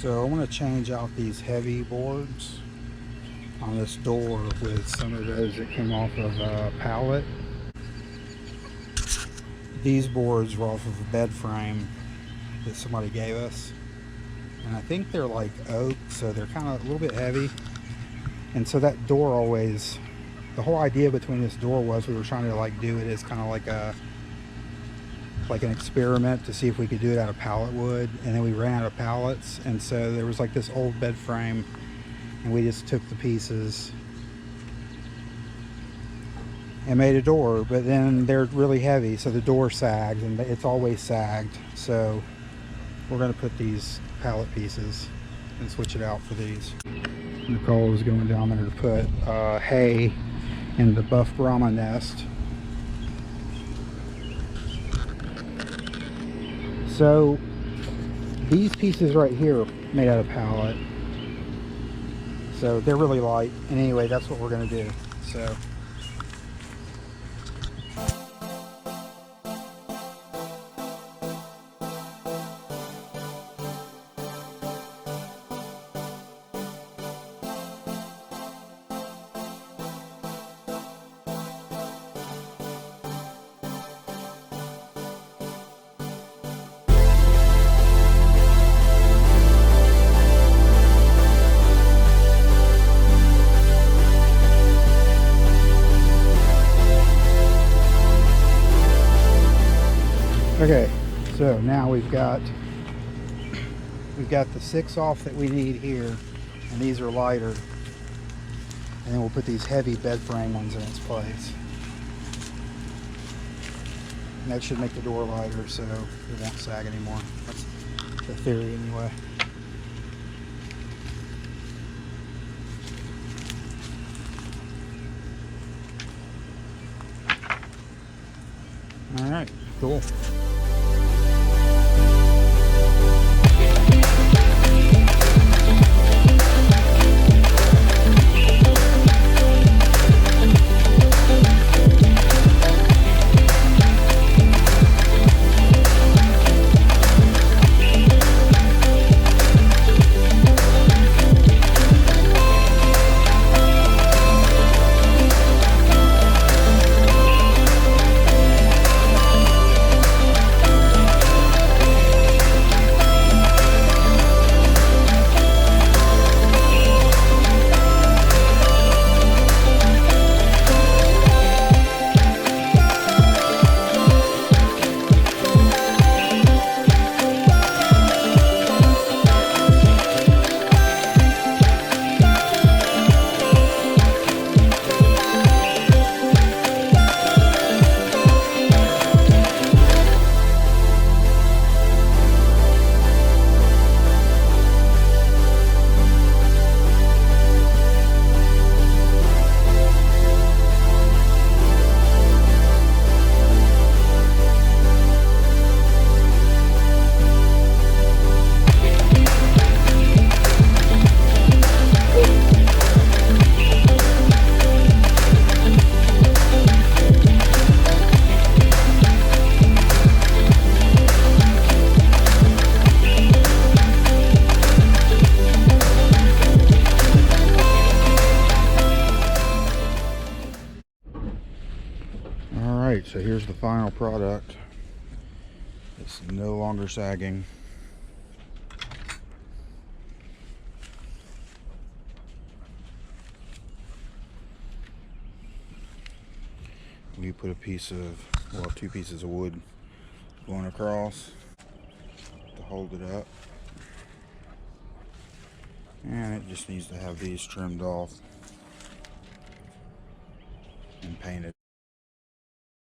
So I want to change out these heavy boards on this door with some of those that came off of a pallet. These boards were off of a bed frame that somebody gave us, and I think they're like oak, so they're kind of a little bit heavy. And so that door always, the whole idea between this door was we were trying to like do it as kind of like an experiment to see if we could do it out of pallet wood, and then we ran out of pallets, and so there was like this old bed frame, and we just took the pieces and made a door. But then they're really heavy, so the door sagged, and it's always sagged. So we're going to put these pallet pieces and switch it out for these. Nicole is going down there to put hay in the buff Brahma nest. So these pieces right here are made out of pallet, so they're really light. And anyway, that's what we're going to do. So okay, so now we've got the 6 off that we need here, and these are lighter, and then we'll put these heavy bed frame ones in its place, and that should make the door lighter so it won't sag anymore. That's the theory anyway. All right, cool. Alright, so here's the final product. It's no longer sagging. We put a piece of, well, 2 pieces of wood going across to hold it up. And it just needs to have these trimmed off and painted.